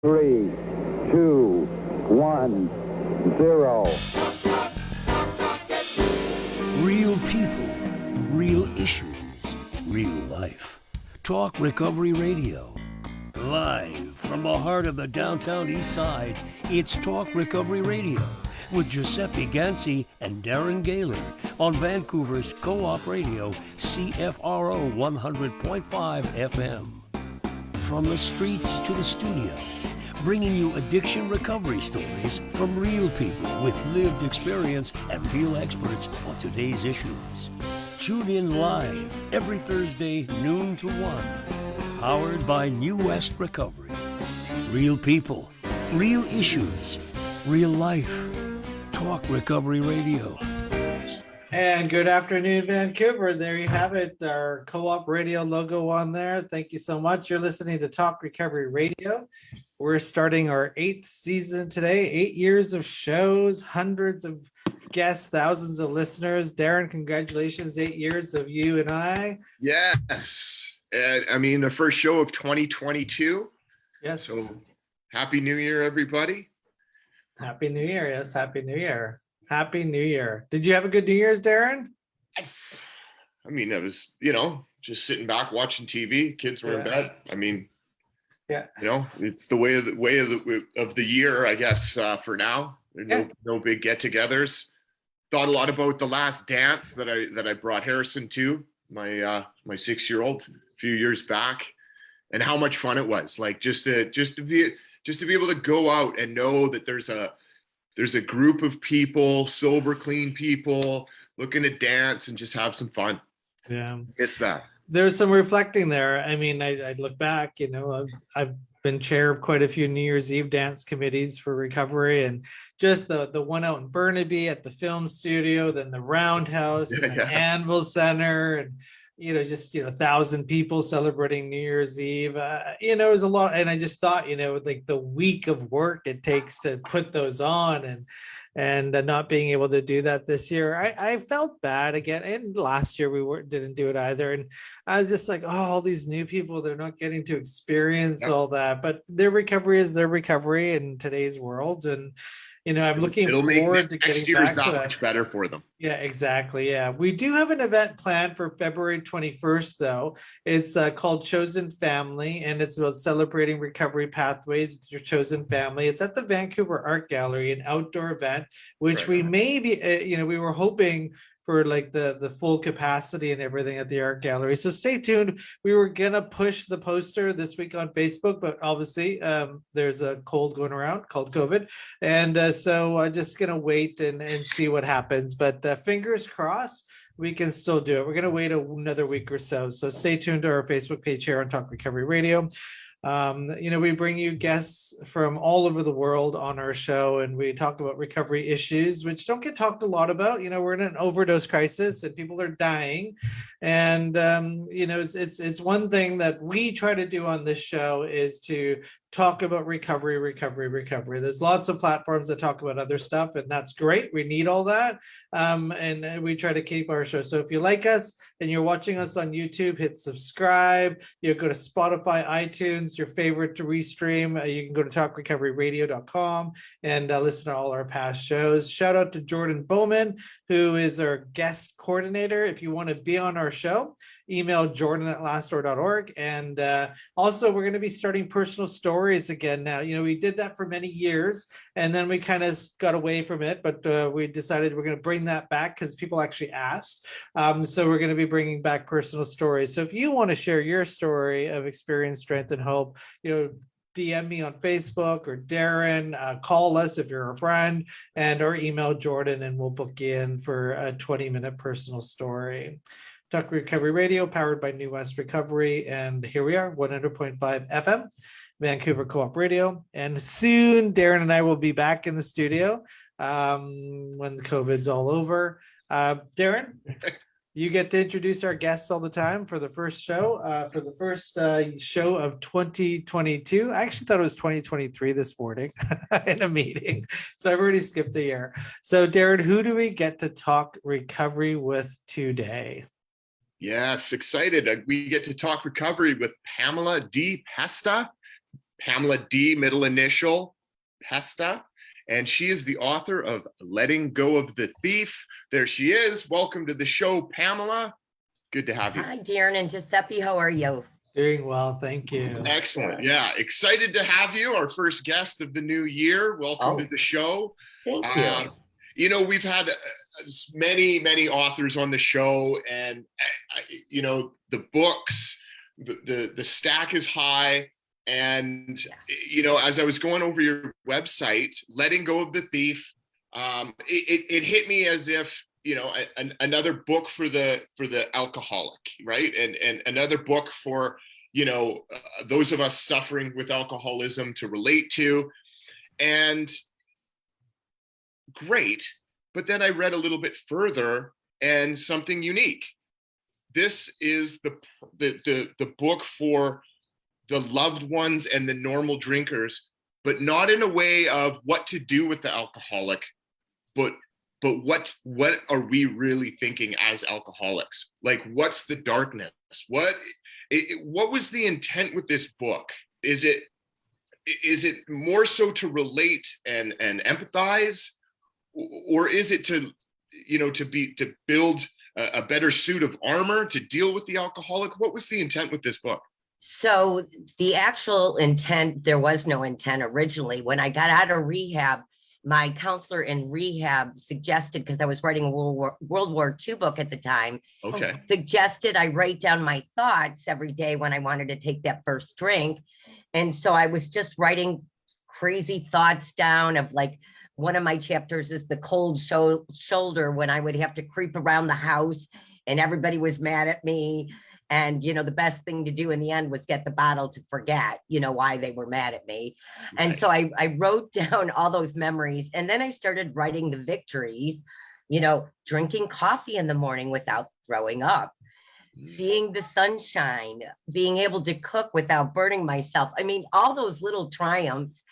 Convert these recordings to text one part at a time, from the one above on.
3, 2, 1, 0. Real people, real issues, real life. Talk Recovery Radio. Live from the heart of the downtown east side, it's Talk Recovery Radio with Giuseppe Ganci and Darren Gaylor on Vancouver's Co-op Radio, CFRO 100.5 FM. From the streets to the studio, bringing you addiction recovery stories from real people with lived experience and real experts on today's issues. Tune in live every Thursday, noon to 1. Powered by New West Recovery. Real people, real issues, real life. Talk Recovery Radio. And good afternoon, Vancouver. There you have it, our Co-op Radio logo on there. Thank you so much. You're listening to Talk Recovery Radio. We're starting our 8th season today, 8 years of shows, hundreds of guests, thousands of listeners. Darren, congratulations, 8 years of you and I. Yes. The first show of 2022. Yes. So Happy New Year, everybody. Happy New Year. Yes, Happy New Year. Happy New Year. Did you have a good New Year's, Darren? I was, just sitting back watching TV. Kids were in bed. It's the way of the year, I guess, for now. No big get-togethers. Thought a lot about the last dance that I brought Harrison to, my 6-year-old, a few years back, and how much fun it was. Like just to be able to go out and know that there's a group of people, sober, clean people looking to dance and just have some fun. Yeah. It's that. There's some reflecting there. I look back, I've been chair of quite a few New Year's Eve dance committees for recovery, and just the one out in Burnaby at the film studio, then the Roundhouse, and the Anvil Center, and 1,000 people celebrating New Year's Eve. It was a lot, and I just thought, like the week of work it takes to put those on, and not being able to do that this year, I felt bad again. And last year we didn't do it either, and I was just like, oh, all these new people, they're not getting to experience all that. But their recovery is their recovery in today's world, and I'm looking forward to getting back to that. Much better for them. Yeah, exactly. Yeah, we do have an event planned for February 21st, though. It's called Chosen Family, and it's about celebrating recovery pathways with your chosen family. It's at the Vancouver Art Gallery, an outdoor event, which we may be, we were hoping for like the full capacity and everything at the art gallery. So stay tuned. We were gonna push the poster this week on Facebook, but obviously there's a cold going around called COVID. And so I'm just gonna wait and see what happens. But fingers crossed, we can still do it. We're gonna wait another week or so. So stay tuned to our Facebook page here on Talk Recovery Radio. We bring you guests from all over the world on our show, and we talk about recovery issues, which don't get talked a lot about. We're in an overdose crisis and people are dying. And, it's one thing that we try to do on this show is to talk about recovery. There's lots of platforms that talk about other stuff, and that's great. We need all that. And we try to keep our show. So if you like us and you're watching us on YouTube, hit subscribe. Go to Spotify, iTunes, your favorite to restream. You can go to talkrecoveryradio.com and listen to all our past shows. Shout out to Jordan Bowman, who is our guest coordinator. If you want to be on our show, email jordan@lastdoor.org. And also, we're going to be starting personal stories again now. We did that for many years, and then we kind of got away from it, but we decided we're going to bring that back because people actually asked. So we're going to be bringing back personal stories. So if you want to share your story of experience, strength, and hope, DM me on Facebook or Darren, call us if you're a friend, or email Jordan, and we'll book you in for a 20-minute personal story. Talk Recovery Radio, powered by New West Recovery, and here we are, 100.5 FM, Vancouver Co-op Radio. And soon, Darren and I will be back in the studio when the COVID's all over. Darren, you get to introduce our guests all the time for the first show, show of 2022. I actually thought it was 2023 this morning in a meeting, so I've already skipped a year. So, Darren, who do we get to talk recovery with today? Yes, excited. We get to talk recovery with Pamela D. Pesta. Pamela D, middle initial, Pesta. And she is the author of Letting Go of the Thief. There she is. Welcome to the show, Pamela. Good to have you. Hi, Darren and Giuseppe. How are you? Doing well, thank you. Excellent. Yeah, excited to have you, our first guest of the new year. Welcome to the show. Thank you. You know, we've had many authors on the show, and you know, the books, the stack is high. And you know, as I was going over your website, Letting Go of the Thief, it hit me as if, you know, another book for the alcoholic, right? And another book for, you know, those of us suffering with alcoholism to relate to. And great. But then I read a little bit further, and something unique. This is the book for the loved ones and the normal drinkers, but not in a way of what to do with the alcoholic, but what are we really thinking as alcoholics? Like, what's the darkness? What was the intent with this book? Is it more so to relate and empathize, or is it to, you know, to build a better suit of armor to deal with the alcoholic? What was the intent with this book? So the actual intent, there was no intent originally. When I got out of rehab, my counselor in rehab suggested, because I was writing a World War II book at the time, suggested I write down my thoughts every day when I wanted to take that first drink. And so I was just writing crazy thoughts down of, like, one of my chapters is the cold shoulder, when I would have to creep around the house and everybody was mad at me. And, you know, the best thing to do in the end was get the bottle to forget, you know, why they were mad at me. Right. And so I wrote down all those memories, and then I started writing the victories, you know, drinking coffee in the morning without throwing up, seeing the sunshine, being able to cook without burning myself. I mean, all those little triumphs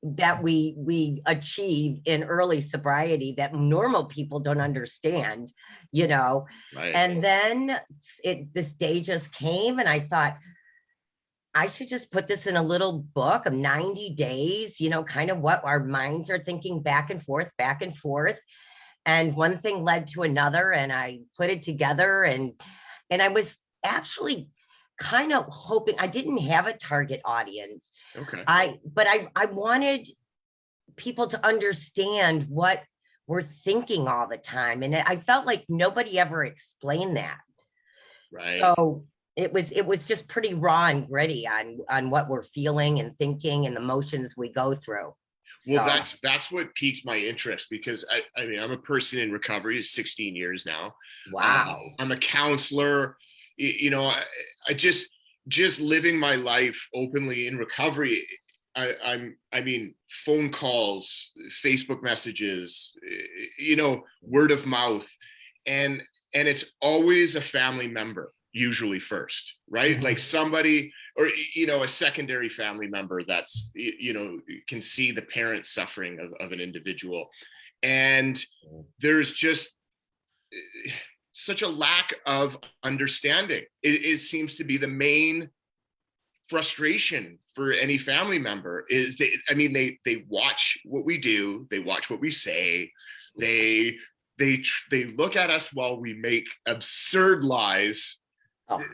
that we achieve in early sobriety that normal people don't understand, you know. Right. And then this day just came, and I thought I should just put this in a little book of 90 days, you know, kind of what our minds are thinking back and forth. And one thing led to another, and I put it together, and I was actually kind of hoping, I didn't have a target audience. Okay. But I wanted people to understand what we're thinking all the time. And I felt like nobody ever explained that. Right. So it was just pretty raw and gritty on what we're feeling and thinking and the emotions we go through. Well, that's what piqued my interest, because I mean, I'm a person in recovery 16 years now. Wow. I'm a counselor. You know, I just living my life openly in recovery. I mean, phone calls, Facebook messages, you know, word of mouth, and it's always a family member, usually first, right? Like somebody, or, you know, a secondary family member that's, you know, can see the parent suffering of an individual. And there's just such a lack of understanding. It seems to be the main frustration for any family member. Is they watch what we do, they watch what we say, they look at us while we make absurd lies,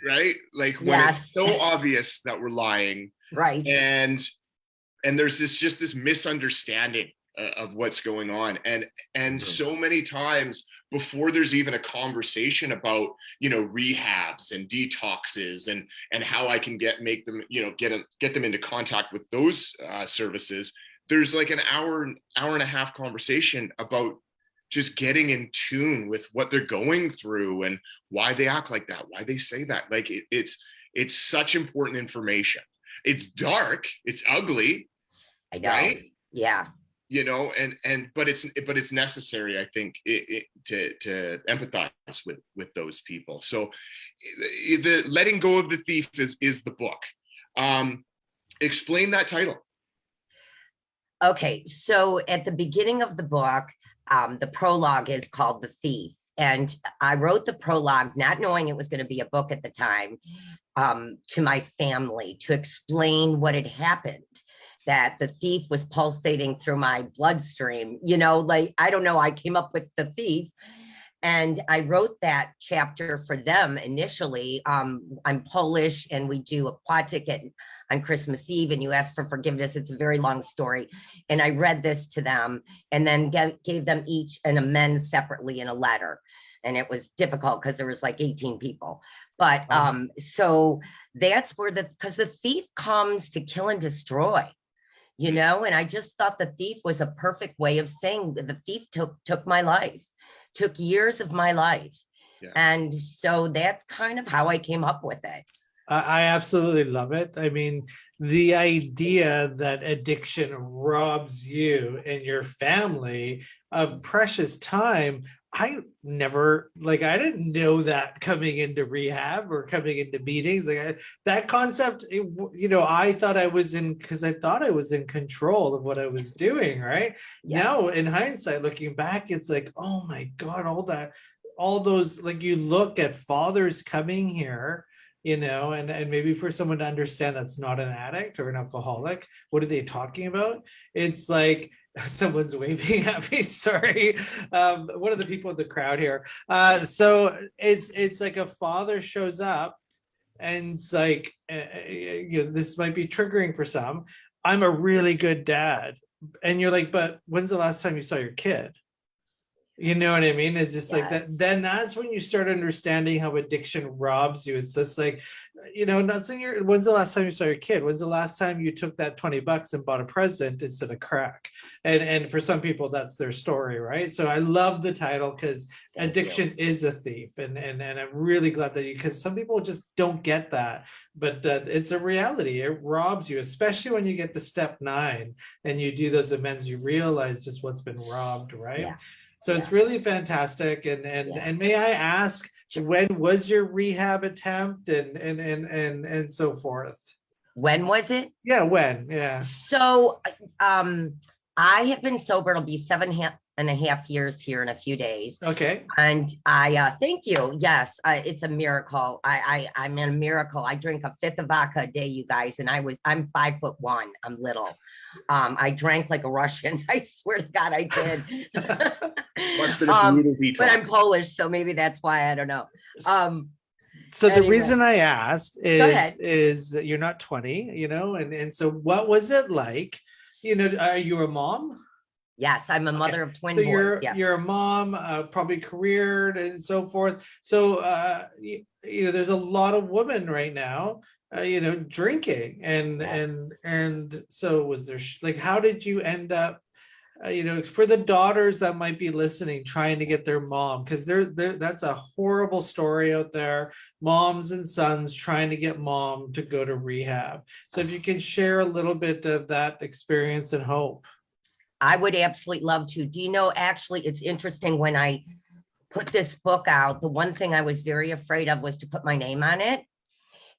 right? Like when it's so obvious that we're lying, right? And there's this misunderstanding of what's going on, and so many times before there's even a conversation about, you know, rehabs and detoxes and how I can get them into contact with those services, there's like an hour and a half conversation about just getting in tune with what they're going through and why they act like that, why they say that. Like it's such important information. It's dark, it's ugly. I know. Right? Yeah. You know, but it's necessary, I think, to empathize with those people. So the Letting Go of the Thief is the book. Explain that title. Okay, so at the beginning of the book, the prologue is called The Thief. And I wrote the prologue not knowing it was going to be a book at the time, to my family, to explain what had happened. that the thief was pulsating through my bloodstream. You know, like, I don't know, I came up with the thief. And I wrote that chapter for them initially. I'm Polish, and we do a ticket on Christmas Eve, and you ask for forgiveness. It's a very long story. And I read this to them, and then gave them each an amends separately in a letter. And it was difficult because there was like 18 people. But so that's where because the thief comes to kill and destroy, you know, and I just thought the thief was a perfect way of saying that the thief took my life. Took years of my life. Yeah. And so that's kind of how I came up with it. I absolutely love it. I mean, the idea that addiction robs you and your family of precious time, I never, like, I didn't know that coming into rehab or coming into meetings. Like, that concept, you know, I thought I was in control of what I was doing, right? Yeah. Now, in hindsight, looking back, it's like, oh my God, all those, like, you look at fathers coming here, you know, and maybe for someone to understand that's not an addict or an alcoholic, what are they talking about? It's like, someone's waving at me, sorry. One of the people in the crowd here. So it's like a father shows up and it's like, you know, this might be triggering for some. I'm a really good dad. And you're like, but when's the last time you saw your kid? You know what I mean? It's just like that. Then that's when you start understanding how addiction robs you. It's just like, you know, not saying when's the last time you saw your kid? When's the last time you took that $20 and bought a present instead of crack? And for some people, that's their story, right? So I love the title because addiction is a thief. And I'm really glad that because some people just don't get that. But it's a reality. It robs you, especially when you get to step 9 and you do those amends, you realize just what's been robbed, right? Yeah. So it's really fantastic. And may I ask, when was your rehab attempt and so forth? When was it? Yeah, when? Yeah. So I have been sober. It'll be 7.5 years here in a few days. Okay. And I thank you. Yes, it's a miracle. I'm in a miracle. I drink a fifth of vodka a day, you guys, and I'm 5'1". I'm little. I drank like a Russian. I swear to God, I did. But I'm Polish, so maybe that's why. I don't know. So anyway, the reason I asked is that you're not 20, you know, and so what was it like? You know, are you a mom? Yes, I'm a mother of twin boys. You're a mom, probably careered and so forth. So, you know, there's a lot of women right now, you know, drinking and so was there, like, how did you end up, you know, for the daughters that might be listening, trying to get their mom, because that's a horrible story out there. Moms and sons trying to get mom to go to rehab. So if you can share a little bit of that experience and hope. I would absolutely love to. Do you know, actually, it's interesting, when I put this book out, the one thing I was very afraid of was to put my name on it,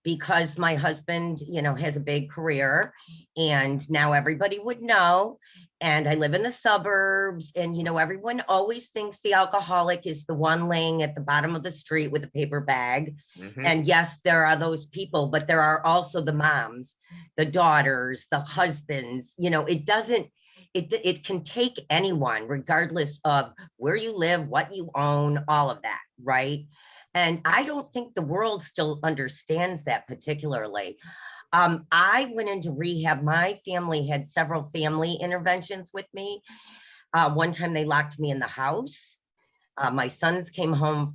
because my husband, you know, has a big career and now everybody would know. And I live in the suburbs, and, you know, everyone always thinks the alcoholic is the one laying at the bottom of the street with a paper bag. Mm-hmm. And yes, there are those people, but there are also the moms, the daughters, the husbands. You know, it can take anyone, regardless of where you live, what you own, all of that, right? And I don't think the world still understands that particularly. I went into rehab. My family had several family interventions with me. One time they locked me in the house. My sons came home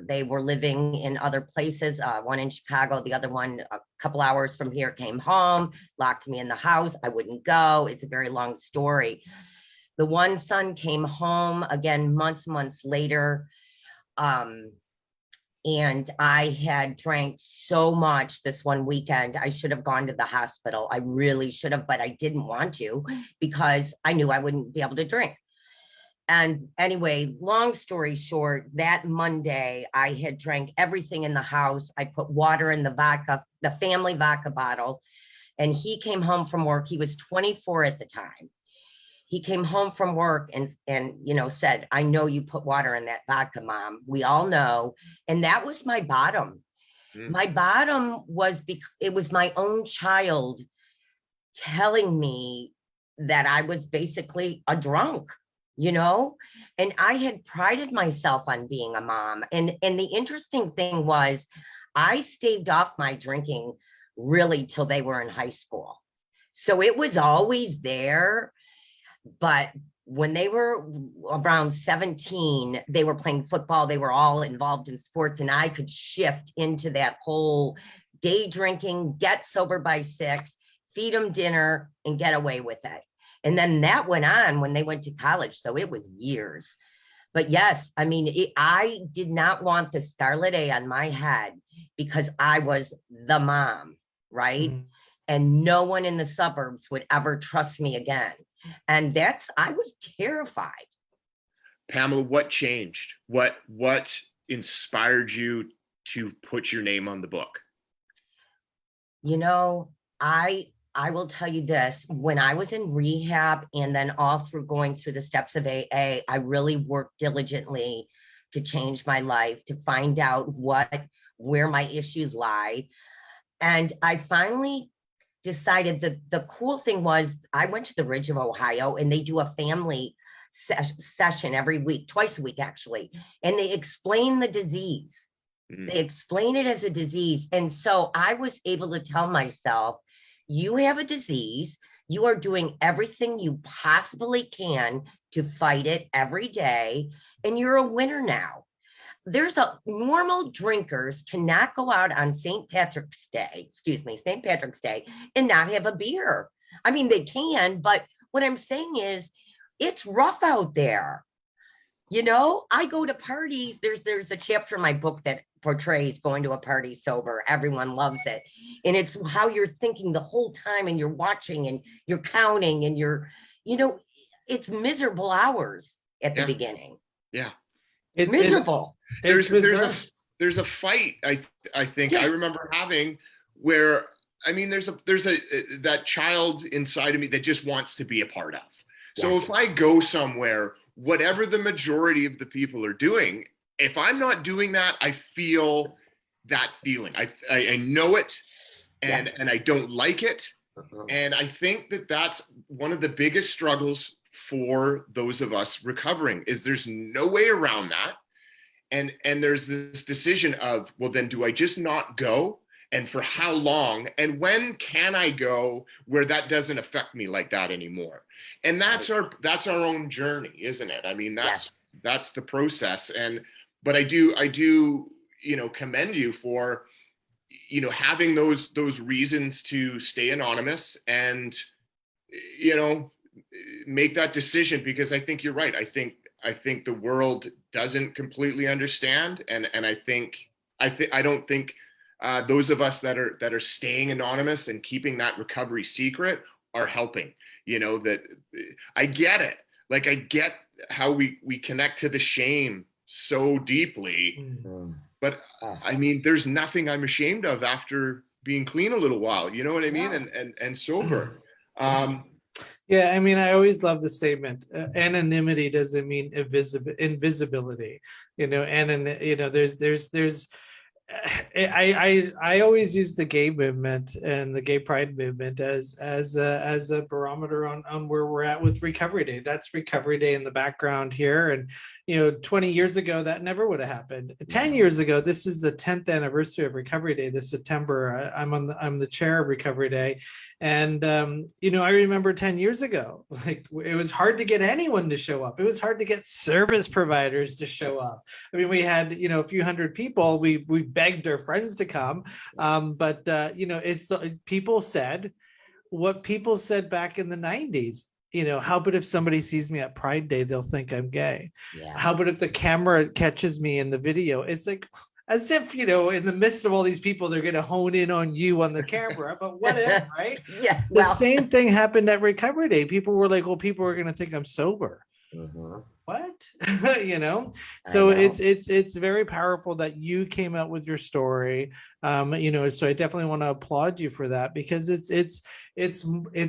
they were living in other places, one in Chicago, the other one a couple hours from here, came home, locked me in the house. I wouldn't go. It's a very long story. The one son came home again months later. And I had drank so much this one weekend. I should have gone to the hospital. I really should have, but I didn't want to because I knew I wouldn't be able to drink. And anyway, long story short, that Monday, I had drank everything in the house. I put water in the family vodka bottle, and he came home from work. He was 24 at the time. He came home from work and you know, said, I know you put water in that vodka, Mom. We all know. And that was my bottom. My bottom was, it was my own child telling me that I was basically a drunk, you know, and I had prided myself on being a mom. And the interesting thing was I staved off my drinking really till they were in high school. So it was always there. But when they were around 17, they were playing football. They were all involved in sports, and I could shift into that whole day drinking, get sober by 6, feed them dinner, and get away with it. And then that went on when they went to college. So it was years. But yes, I mean, I did not want the scarlet A on my head because I was the mom, right? Mm-hmm. And no one in the suburbs would ever trust me again. And I was terrified. Pamela, what changed? What inspired you to put your name on the book? You know, I will tell you this, when I was in rehab and then all through going through the steps of AA, I really worked diligently to change my life, to find out where my issues lie. And I finally decided that the cool thing was I went to the Ridge of Ohio, and they do a family session every week, twice a week actually, and they explain the disease. Mm-hmm. They explain it as a disease. And so I was able to tell myself, you have a disease, you are doing everything you possibly can to fight it every day, and you're a winner now. Normal drinkers cannot go out on St. Patrick's Day and not have a beer. I mean, they can, but what I'm saying is it's rough out there. You know, I go to parties. There's a chapter in my book that portrays going to a party sober. Everyone loves it. And it's how you're thinking the whole time, and you're watching and you're counting, and it's miserable hours at the beginning. Yeah. It's miserable. There's a fight I think I remember having where, I mean, there's that child inside of me that just wants to be a part of. So if I go somewhere, whatever the majority of the people are doing, if I'm not doing that, I feel that feeling. I know it, and I don't like it. And I think that's one of the biggest struggles for those of us recovering, is there's no way around that. And there's this decision of, well, then do I just not go? And for how long? And when can I go where that doesn't affect me like that anymore? And that's our own journey, isn't it? I mean, that's the process. But I do, commend you for, having those reasons to stay anonymous and, make that decision, because I think you're right. I think the world doesn't completely understand, and I don't think those of us that are staying anonymous and keeping that recovery secret are helping. That I get it. Like, I get how we connect to the shame so deeply, but I mean, there's nothing I'm ashamed of after being clean a little while. You know what I mean? And sober. Yeah, I mean, I always love the statement, anonymity doesn't mean invisibility, there's I always use the gay movement and the gay pride movement as a barometer on where we're at with Recovery Day. That's Recovery Day in the background here. And 20 years ago that never would have happened. 10 years ago, this is the 10th anniversary of Recovery Day this September. I'm the chair of Recovery Day. And I remember 10 years ago, like, it was hard to get anyone to show up. It was hard to get service providers to show up. I mean, we had a few hundred people. We begged our friends to come, but it's people said what people said back in the 90s. How about if somebody sees me at Pride Day, they'll think I'm gay. Yeah. How about if the camera catches me in the video? It's like, as if, in the midst of all these people, they're going to hone in on you on the camera. But what if, right? The same thing happened at Recovery Day. People were like, well, people are going to think I'm sober. what? You know, I so know. it's very powerful that you came out with your story. You know, so I definitely want to applaud you for that, because it's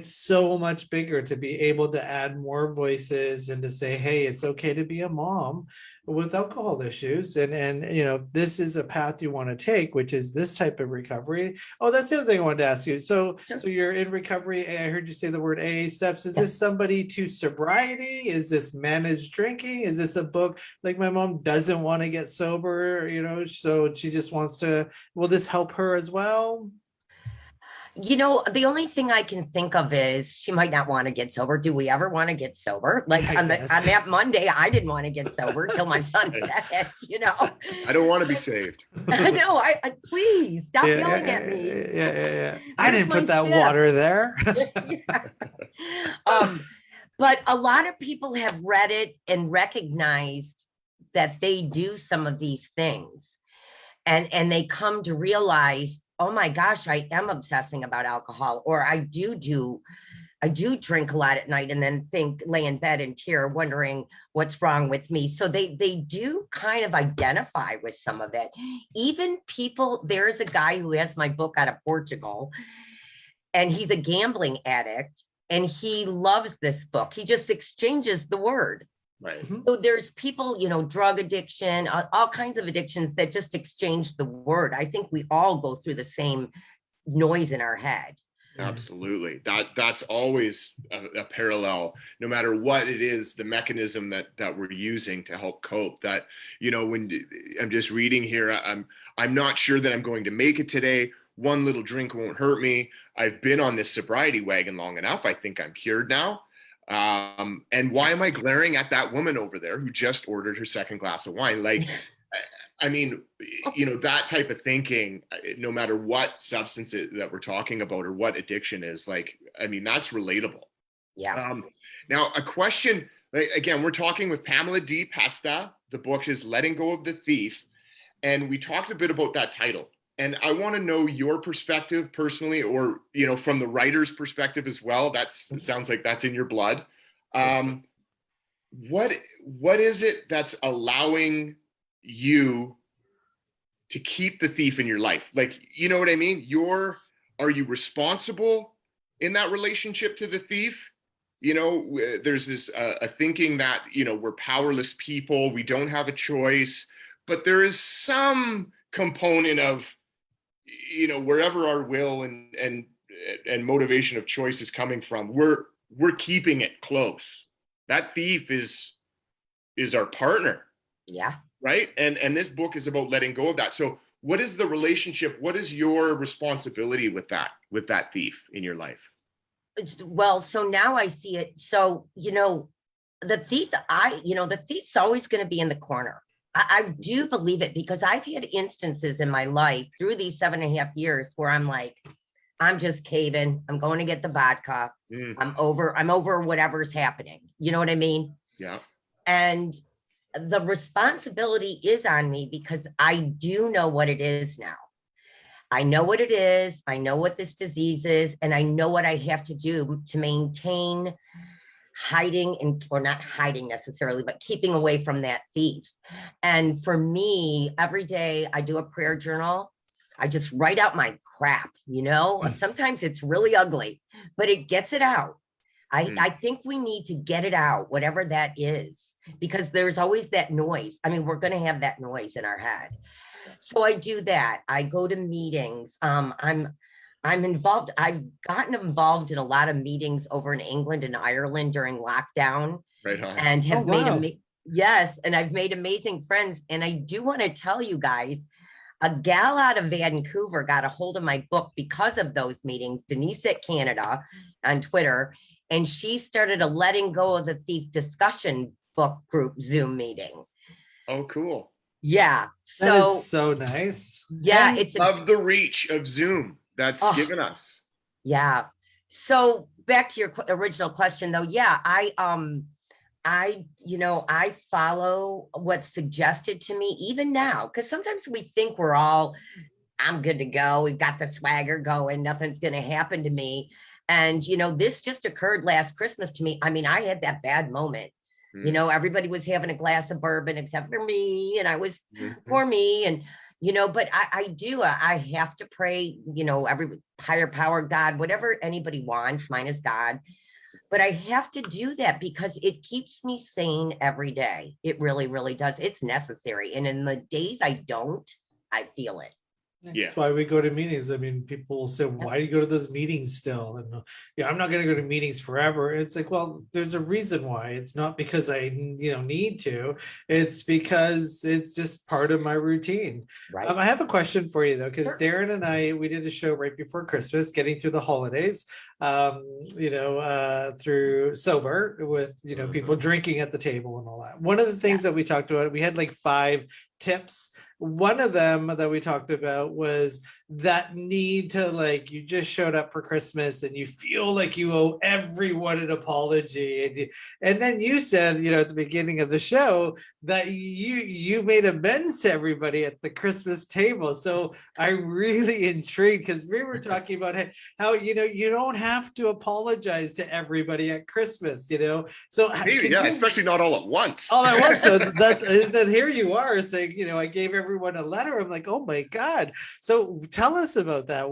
so much bigger to be able to add more voices and to say, hey, it's okay to be a mom with alcohol issues, and you know, this is a path you want to take, which is this type of recovery. Oh, that's the other thing I wanted to ask you. So Sure. so you're in recovery. I heard you say the word AA steps. Is Yeah. this somebody to sobriety? Is this managed drinking? Is this a book, like my mom doesn't want to get sober, you know, so she just wants to, will this help her as well? You know, the only thing I can think of is she might not want to get sober. Do we ever want to get sober? Like Yeah, I on guess. that Monday, I didn't want to get sober till my son said it, you know. I don't want to be saved. No, I please stop Yeah, yelling yeah, at me. yeah. I Where's didn't my put that fifth? water there. Yeah. But a lot of people have read it and recognized that they do some of these things, and they come to realize, oh my gosh, I am obsessing about alcohol, or I do drink a lot at night and then lay in bed in tear, wondering what's wrong with me. So they do kind of identify with some of it. Even people, there's a guy who has my book out of Portugal, and he's a gambling addict, and he loves this book. He just exchanges the word. Right. So there's people, you know, drug addiction, all kinds of addictions that just exchange the word. I think we all go through the same noise in our head. Absolutely. That's always a parallel, no matter what it is, the mechanism that we're using to help cope. That, you know, when I'm just reading here, I'm not sure that I'm going to make it today. One little drink won't hurt me. I've been on this sobriety wagon long enough. I think I'm cured now. And why am I glaring at that woman over there who just ordered her second glass of wine? Like, I mean, you know, that type of thinking, no matter what substance that we're talking about or what addiction is, like, I mean, that's relatable. Yeah. Now, a question, again, we're talking with Pamela D. Pesta. The book is Letting Go of the Thief. And we talked a bit about that title. And I want to know your perspective personally, or, you know, from the writer's perspective as well. It sounds like that's in your blood. What is it that's allowing you to keep the thief in your life? Like, you know what I mean? Are you responsible in that relationship to the thief? You know, there's this a thinking that, you know, we're powerless people, we don't have a choice, but there is some component of, you know, wherever our will and motivation of choice is coming from, we're keeping it close. That thief is our partner. Yeah. Right. And this book is about letting go of that. So what is the relationship? What is your responsibility with that thief in your life? Well, so now I see it. So, you know, the thief's always going to be in the corner. I do believe it, because I've had instances in my life through these 7.5 years where I'm like, I'm just caving. I'm going to get the vodka. I'm over whatever's happening. You know what I mean? Yeah. And the responsibility is on me, because I do know what it is now. I know what it is. I know what this disease is, and I know what I have to do to maintain hiding, or not hiding necessarily, but keeping away from that thief. And for me, every day I do a prayer journal. I just write out my crap, you know. Sometimes it's really ugly, but it gets it out. I think we need to get it out, whatever that is, because there's always that noise. I mean, we're going to have that noise in our head. So I do that. I go to meetings. I'm involved. I've gotten involved in a lot of meetings over in England and Ireland during lockdown, Right on. and have wow. and I've made amazing friends. And I do want to tell you guys, a gal out of Vancouver got a hold of my book because of those meetings, Denise at Canada on Twitter, and she started a Letting Go of the Thief discussion book group Zoom meeting. Oh, cool. Yeah. That is so nice. Yeah, And Love the reach of Zoom that's given us. Yeah. So back to your original question, though. Yeah, I follow what's suggested to me even now, because sometimes we think I'm good to go. We've got the swagger going. Nothing's going to happen to me. And, you know, this just occurred last Christmas to me. I mean, I had that bad moment You know, everybody was having a glass of bourbon except for me, and I was Mhm. poor me. And, you know, but I have to pray, you know, every higher power, God, whatever anybody wants, mine is God. But I have to do that because it keeps me sane every day. It really, really does. It's necessary. And in the days I don't, I feel it. Yeah. That's why we go to meetings. I mean, people will say, why do you go to those meetings still? And yeah, I'm not going to go to meetings forever. It's like, well, there's a reason why. It's not because I, need to. It's because it's just part of my routine. Right. I have a question for you though, because Sure. Darren and I, we did a show right before Christmas, getting through the holidays, through sober with, people drinking at the table and all that. One of the things that we talked about, we had like 5 tips. One of them that we talked about was that need to, like, you just showed up for Christmas and you feel like you owe everyone an apology. And then you said, at the beginning of the show that you made amends to everybody at the Christmas table. So I'm really intrigued because we were talking about how, you don't have to apologize to everybody at Christmas, So Especially not all at once. all at once. So then here you are saying, I gave everyone a letter. I'm like, oh my God. So tell us about that.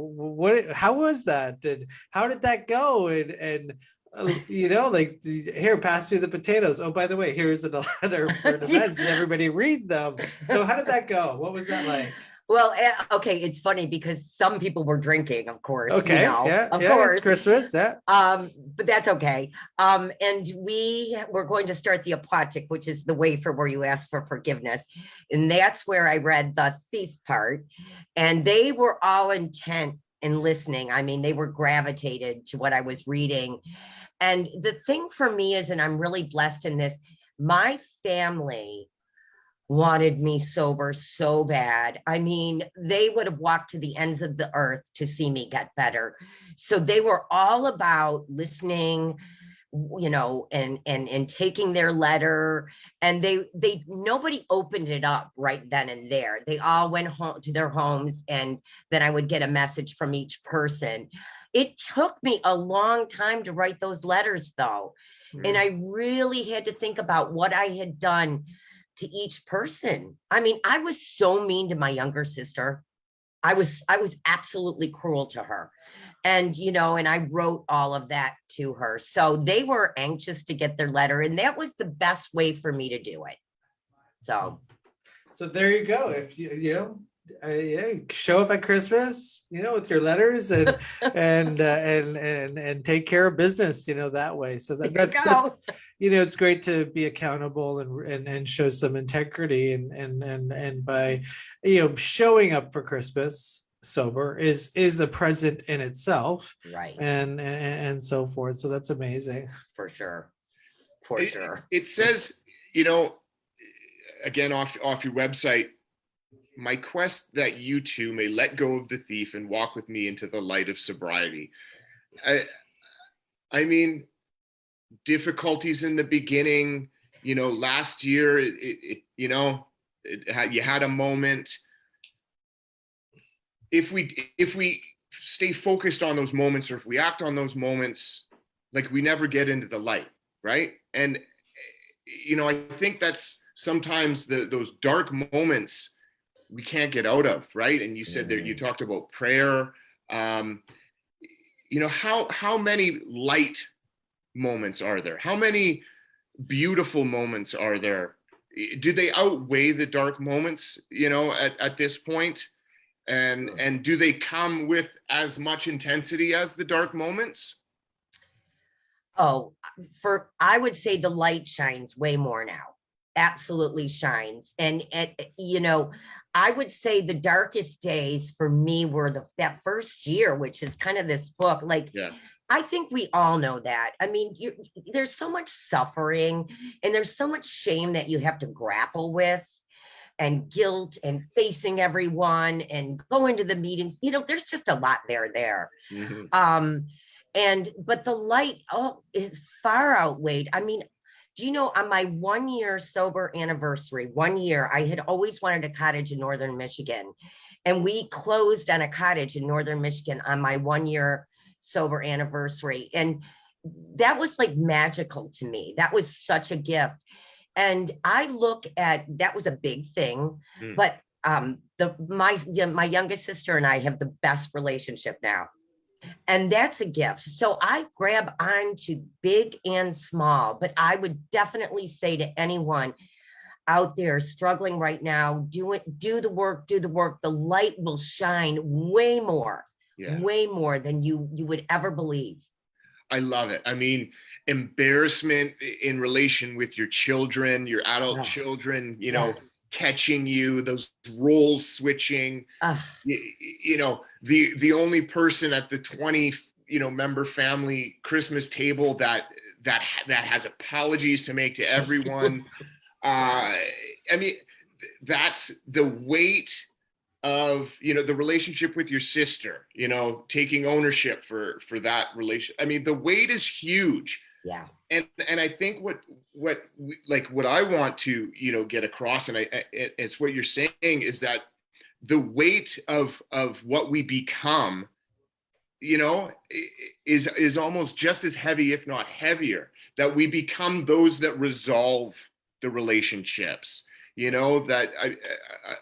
How was that? And how did that go? And like, here, pass me the potatoes. Oh, by the way, here's a letter for an event. And everybody read them. So how did that go? What was that like? Well, okay, it's funny because some people were drinking, of course. Okay, of course, it's Christmas, yeah. But that's okay. And we were going to start the apologetic, which is the wafer where you ask for forgiveness, and that's where I read the thief part, and they were all intent in listening. I mean, they were gravitated to what I was reading, and the thing for me is, and I'm really blessed in this, my family wanted me sober so bad. I mean, they would have walked to the ends of the earth to see me get better. So they were all about listening, and taking their letter. And they nobody opened it up right then and there. They all went home to their homes, and then I would get a message from each person. It took me a long time to write those letters though. And I really had to think about what I had done to each person. I mean, I was so mean to my younger sister. I was absolutely cruel to her. And, and I wrote all of that to her. So they were anxious to get their letter. And that was the best way for me to do it. So there you go. If show up at Christmas, with your letters and and take care of business, that way. So that's it's great to be accountable and show some integrity and by showing up for Christmas sober is a present in itself, right, and so forth. So that's amazing. For sure. It says, again off your website, my quest that you too may let go of the thief and walk with me into the light of sobriety. I mean, difficulties in the beginning, last year, you had a moment. If we stay focused on those moments, or if we act on those moments, like, we never get into the light, right? And, I think that's sometimes those dark moments we can't get out of, right? And you said there, you talked about prayer. How many light moments are there? How many beautiful moments are there? Do they outweigh the dark moments, at this point? And do they come with as much intensity as the dark moments? Oh, I would say the light shines way more now. Absolutely shines. And I would say the darkest days for me were that first year, which is kind of this book. I think we all know that. I mean, there's so much suffering and there's so much shame that you have to grapple with, and guilt, and facing everyone and going to the meetings. There's just a lot there. Mm-hmm. But the light, is far outweighed. I mean, do you know, on my 1 year sober anniversary, 1 year, I had always wanted a cottage in Northern Michigan. And we closed on a cottage in Northern Michigan on my 1 year sober anniversary. And that was like magical to me. That was such a gift. And I look at, that was a big thing, but my youngest sister and I have the best relationship now. And that's a gift. So I grab onto big and small, but I would definitely say to anyone out there struggling right now, do the work. The light will shine way more than you would ever believe. I love it. I mean, embarrassment in relation with your children, your adult children, you know, catching you, those roles switching, you know, the only person at the 20, member family Christmas table that has apologies to make to everyone. I mean, that's the weight of, the relationship with your sister, taking ownership for that relation. I mean, the weight is huge. Yeah. And I think what I want to, get across, and it's what you're saying, is that the weight of what we become, is almost just as heavy, if not heavier, that we become those that resolve the relationships, that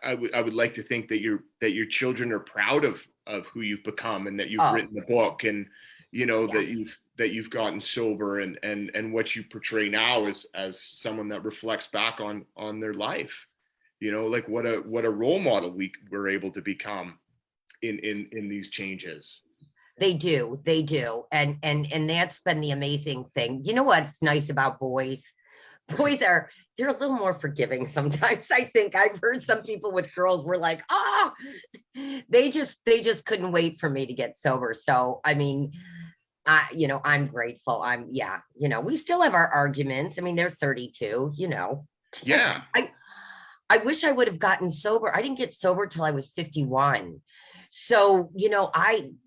I would like to think that your children are proud of who you've become, and that you've written the book, and that you've gotten sober, and what you portray now as someone that reflects back on their life, like what a role model we were able to become in these changes. They do. And that's been the amazing thing. You know what's nice about boys? Boys they're a little more forgiving sometimes. I think I've heard some people with girls were like, they just couldn't wait for me to get sober. So, I mean, I'm grateful. We still have our arguments. I mean, they're 32, Yeah. I wish I would have gotten sober. I didn't get sober till I was 51. So,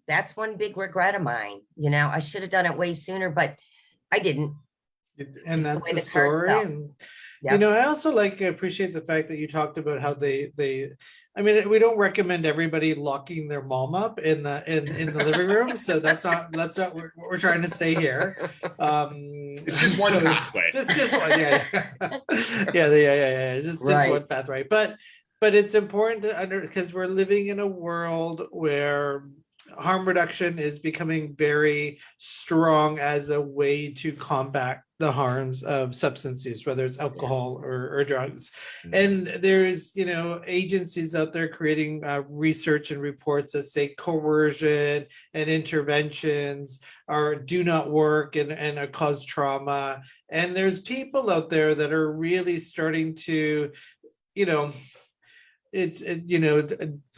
that's one big regret of mine. I should have done it way sooner, but I didn't. And that's the story. And I also appreciate the fact that you talked about how they I mean, we don't recommend everybody locking their mom up in the living room, so that's not what we're trying to say here. It's just one pathway. Just one, just one pathway. But it's important to because we're living in a world where harm reduction is becoming very strong as a way to combat the harms of substance use, whether it's alcohol or drugs. And there's, agencies out there creating research and reports that say coercion and interventions do not work and cause trauma. And there's people out there that are really starting to,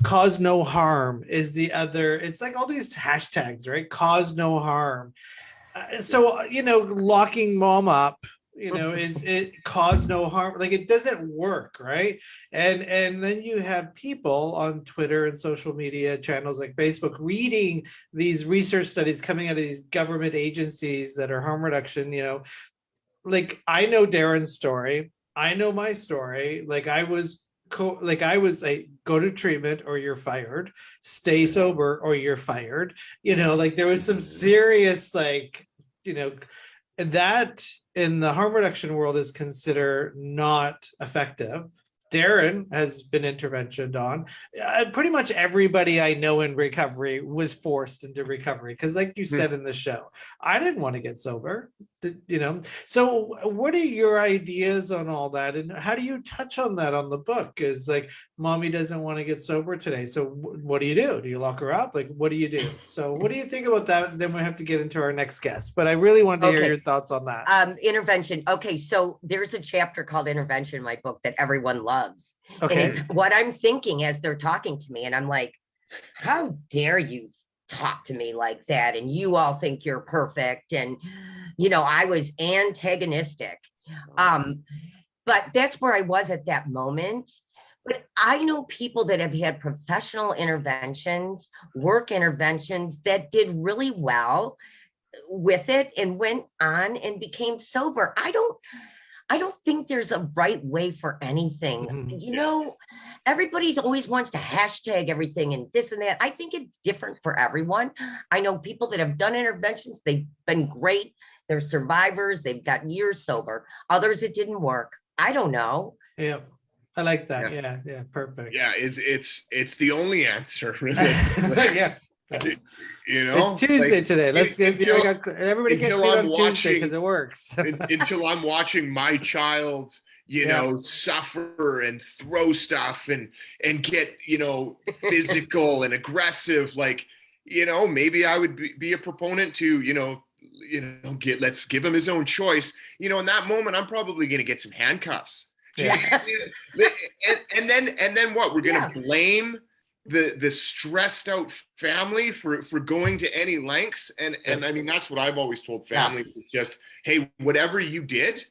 cause no harm is the other. It's like all these hashtags, right? Cause no harm. So locking mom up, is it cause no harm? Like, it doesn't work, right? And then you have people on Twitter and social media channels like Facebook reading these research studies coming out of these government agencies that are harm reduction. Like, I know Darren's story. I know my story. Like, I was go to treatment or you're fired, stay sober or you're fired. There was some serious, that in the harm reduction world is considered not effective. Darren has been interventioned on. Pretty much everybody I know in recovery was forced into recovery because, like you said in the show, I didn't want to get sober, So what are your ideas on all that? And how do you touch on that on the book? Is like, mommy doesn't want to get sober today. So what do you do? Do you lock her up? Like, what do you do? So what do you think about that? Then we have to get into our next guest. But I really wanted to hear your thoughts on that. Intervention. Okay, so there's a chapter called Intervention in my book that everyone loves. Okay. And it's what I'm thinking as they're talking to me. And I'm like, how dare you talk to me like that? And you all think you're perfect. And, I was antagonistic. But that's where I was at that moment. But I know people that have had professional interventions, work interventions that did really well with it and went on and became sober. I don't think there's a right way for anything. Mhm. You know, everybody's always wants to hashtag everything and this and that. I think it's different for everyone. I know people that have done interventions, they've been great. They're survivors, they've got years sober. Others, it didn't work. I don't know. Yeah, I like that. Yeah, perfect. Yeah, it's the only answer, really. Yeah. You know, It's Tuesday like, today. Let's get everybody get until clean I'm on Tuesday because watching- it works. until I'm watching my child, you know, suffer and throw stuff and get, you know, physical and aggressive. Like, you know, maybe I would be a proponent to, let's give him his own choice. You know, in that moment, I'm probably going to get some handcuffs. Yeah. And then what? We're going to blame the stressed out family for going to any lengths. And I mean, that's what I've always told families is just, hey, whatever you did,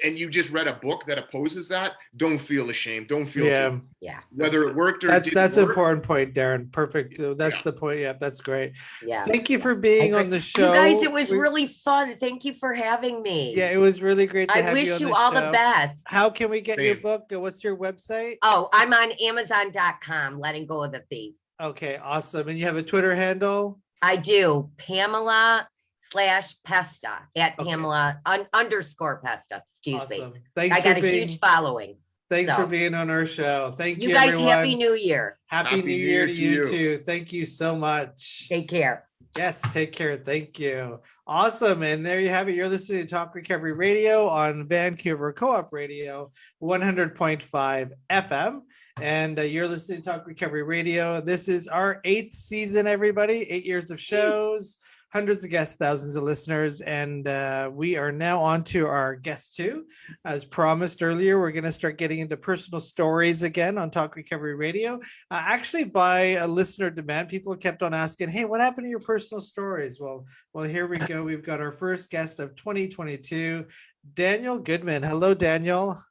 and you just read a book that opposes that, don't feel ashamed. Don't feel guilty. Yeah. Whether it worked or That's an important point, Darren. Perfect. That's the point. Yeah, that's great. Yeah. Thank you for being on the show. You guys, it was really fun. Thank you for having me. Yeah, it was really great to I have wish you on you the all show. the best. How can we get your Same. book? What's your website? Oh, I'm on Amazon.com, Letting Go of the Thief. Okay, awesome. And you have a Twitter handle? I do. Pamela /Pesta at Okay. Pamela _ Pesta. Excuse me. Awesome. Thanks I got for a being huge following. thanks for so. being on our show. Thank you, You guys, everyone. Happy New Year. Happy New Year to you too. Thank you so much. Take care. Yes, take care. Thank you. Awesome. And there you have it. You're listening to Talk Recovery Radio on Vancouver Co-op Radio, 100.5 FM. And you're listening to Talk Recovery Radio. This is our 8th season, everybody. 8 years of shows, hundreds of guests, thousands of listeners. And we are now on to our guest two. As promised earlier, we're going to start getting into personal stories again on Talk Recovery Radio. Actually, by a listener demand, people kept on asking, hey, what happened to your personal stories? Well, here we go. We've got our first guest of 2022, Daniel Goodman. Hello, Daniel.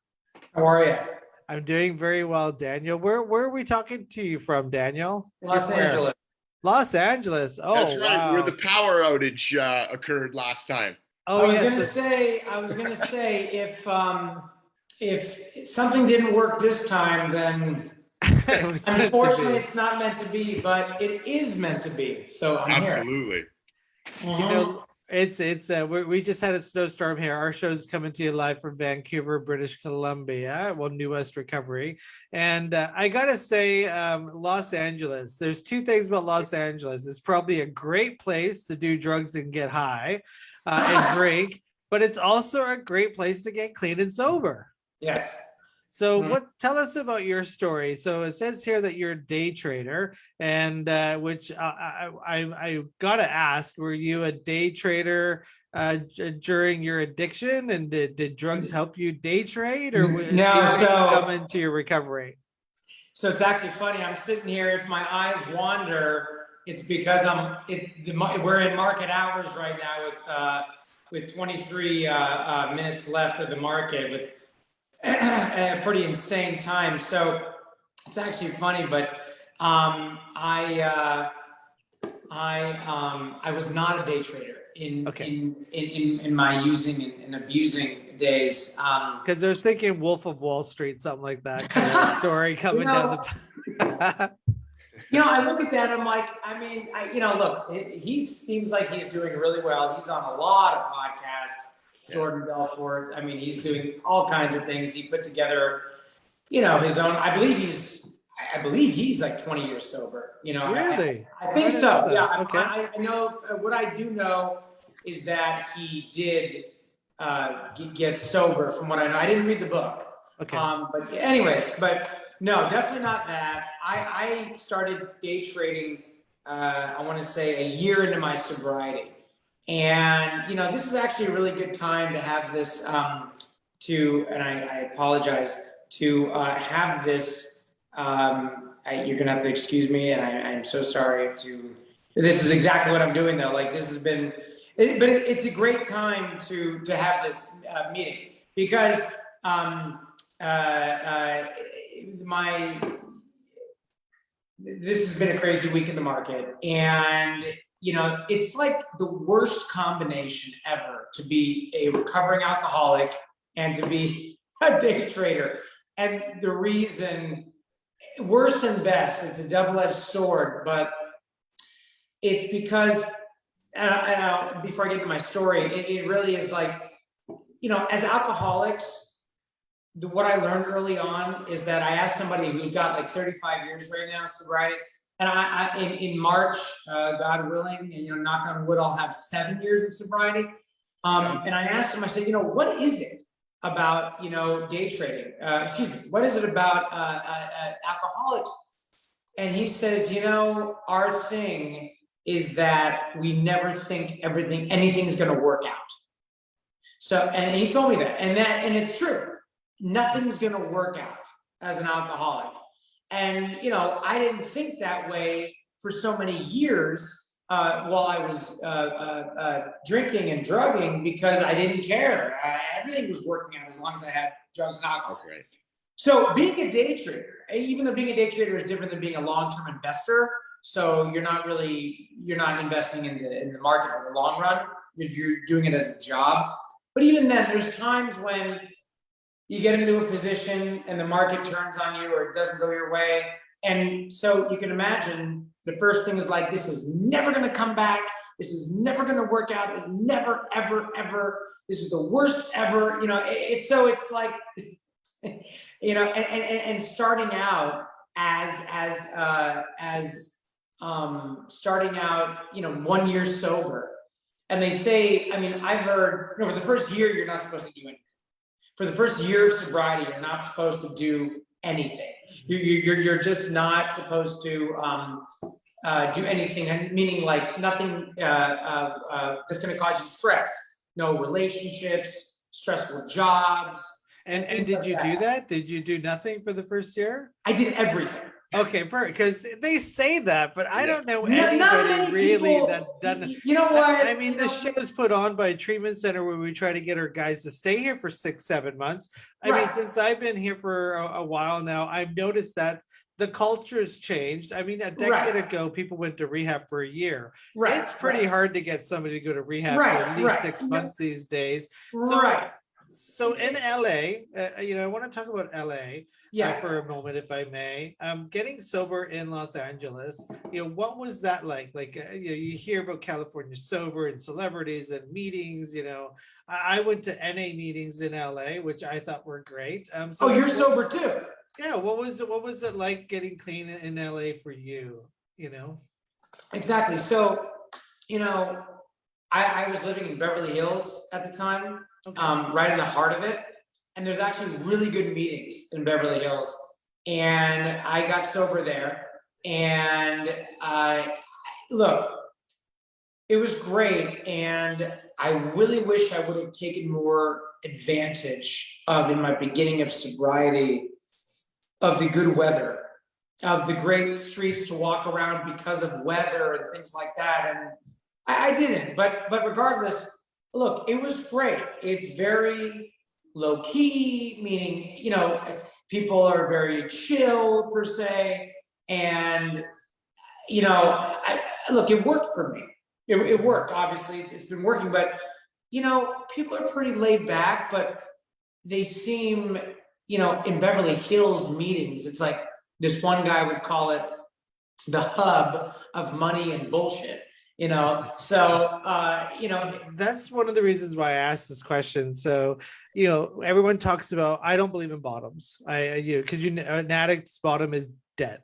How are you? I'm doing very well, Daniel. Where are we talking to you from, Daniel? Los Where? Angeles. Los Angeles. Oh, That's right. wow. Where the power outage occurred last time. Oh, I was yes. gonna say if something didn't work this time, then It was meant to unfortunately be. it's not meant to be, but it is meant to be. So I'm Absolutely. here. You know, we just had a snowstorm here. Our show's coming to you live from Vancouver, British Columbia, New West Recovery. And I gotta say, Los Angeles, there's two things about Los Angeles. It's probably a great place to do drugs and get high and drink, but it's also a great place to get clean and sober. Yes. So tell us about your story. So it says here that you're a day trader, and which I gotta ask, were you a day trader during your addiction, and did drugs help you day trade, or did No, you so- come into your recovery? So it's actually funny. I'm sitting here. If my eyes wander, it's because we're in market hours right now with 23 minutes left of the market with a pretty insane time. So it's actually funny, but I was not a day trader in my using and abusing days. Because I was thinking Wolf of Wall Street, something like that kind of story coming down the. I look at that. I'm like, look, he seems like he's doing really well. He's on a lot of podcasts. Jordan Belfort. I mean, he's doing all kinds of things. He put together, his own. I believe he's like 20 years sober. Really? I think so. Yeah. Okay. I know what I do know is that he did get sober. From what I know, I didn't read the book. Okay. But anyways, no, definitely not that. I started day trading. I want to say a year into my sobriety. And, this is actually a really good time to have this, and I apologize, to have this, you're going to have to excuse me, and I'm so sorry this is exactly what I'm doing though. Like this has been, but it's a great time to have this meeting because this has been a crazy week in the market, and it's like the worst combination ever to be a recovering alcoholic and to be a day trader. And the reason, worst and best, it's a double-edged sword, but it's because, before I get into my story, it really is like, as alcoholics, what I learned early on is that I asked somebody who's got like 35 years right now sobriety, and in March, God willing, and knock on wood, I'll have 7 years of sobriety. And I asked him, I said, what is it about day trading? What is it about alcoholics? And he says, our thing is that we never think anything's going to work out. So, and he told me that, and it's true. Nothing's going to work out as an alcoholic. And, I didn't think that way for so many years while I was drinking and drugging, because I didn't care. Everything was working out as long as I had drugs and alcohol. That's right. So being a day trader, even though being a day trader is different than being a long-term investor, so you're not investing in the market for the long run. You're doing it as a job. But even then, there's times when you get into a position and the market turns on you, or it doesn't go your way. And so you can imagine the first thing is like, this is never going to come back. This is never going to work out. It's never, ever, ever. This is the worst ever. It's like, and starting out starting out, 1 year sober. And they say, I've heard, for the first year, you're not supposed to do anything. For the first year of sobriety, you're not supposed to do anything. You're just not supposed to do anything, meaning like nothing that's going to cause you stress. No relationships, stressful jobs. And did you do that? Did you do nothing for the first year? I did everything. Okay, perfect. Because they say that, but I don't know Not anybody many really people, that's done it. You know what? This show is put on by a treatment center where we try to get our guys to stay here for 6-7 months. Since I've been here for a while now, I've noticed that the culture's changed. A decade ago, people went to rehab for a year. It's pretty hard to get somebody to go to rehab for at least 6 months these days. So in LA, I want to talk about LA for a moment, if I may. Getting sober in Los Angeles, what was that like? You hear about California sober and celebrities and meetings. I went to NA meetings in LA, which I thought were great. You're sober too. Yeah. What was it like getting clean in LA for you? Exactly. So, I was living in Beverly Hills at the time. Right in the heart of it. And there's actually really good meetings in Beverly Hills. And I got sober there. And look, it was great. And I really wish I would have taken more advantage of, in my beginning of sobriety, of the good weather, of the great streets to walk around because of weather and things like that. And I didn't, but regardless, look, it was great. It's very low key, meaning, people are very chill per se. And, look, it worked for me. It worked, obviously it's been working, but, people are pretty laid back, but they seem, in Beverly Hills meetings, it's like this one guy would call it the hub of money and bullshit. That's one of the reasons why I asked this question. So, everyone talks about, I don't believe in bottoms. Because an addict's bottom is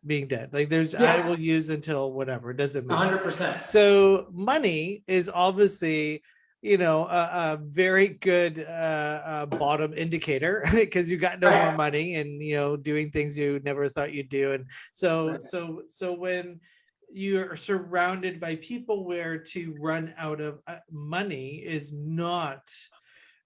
being dead. I will use until whatever, it doesn't matter. 100%. So money is obviously, a very good bottom indicator, because you got no more money and, doing things you never thought you'd do. And so when you're surrounded by people where to run out of money is not,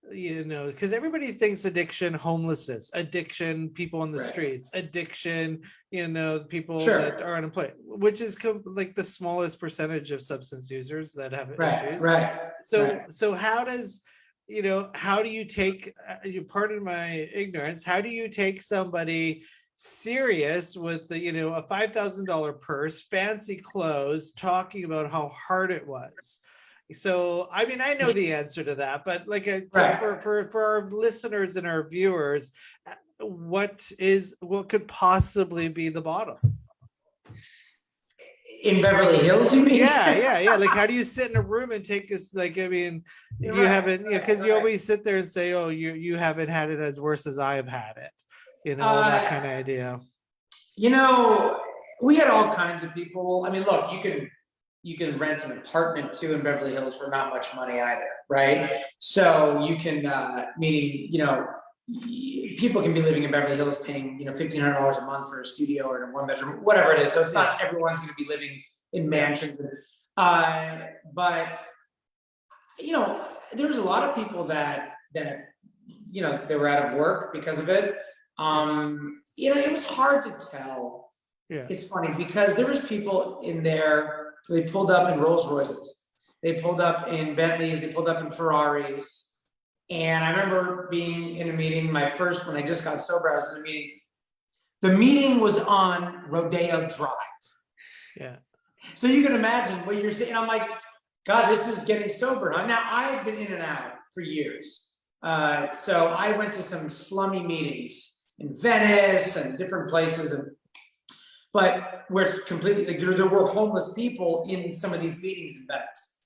because everybody thinks addiction, homelessness, addiction, people on the streets, addiction, people that are unemployed, which is like the smallest percentage of substance users that have issues. So how does, how do you take, pardon my ignorance, how do you take somebody serious with a $5,000 purse, fancy clothes, talking about how hard it was, So, I mean, I know the answer to that, but like just Right. for our listeners and our viewers, what could possibly be the bottom? In Beverly Hills, you mean? Yeah. Like, how do you sit in a room and take this? Like, I mean, you Right, haven't, because you right. always sit there and say, "Oh, you haven't had it as worse as I've had it," that kind of idea. We had all kinds of people. I mean, look, you can rent an apartment too in Beverly Hills for not much money either, right? So you can, meaning, people can be living in Beverly Hills paying, $1,500 a month for a studio or a one bedroom, whatever it is. So it's not everyone's going to be living in mansions. But there was a lot of people that they were out of work because of it. It was hard to tell. Yeah. It's funny because there was people in there, they pulled up in Rolls Royces, they pulled up in Bentleys, they pulled up in Ferraris. And I remember being in a meeting, when I just got sober, I was in a meeting. The meeting was on Rodeo Drive. Yeah. So you can imagine what you're saying. I'm like, God, this is getting sober. Now I had been in and out for years. So I went to some slummy meetings in Venice and different places, but where it's completely like there were homeless people in some of these meetings in Venice,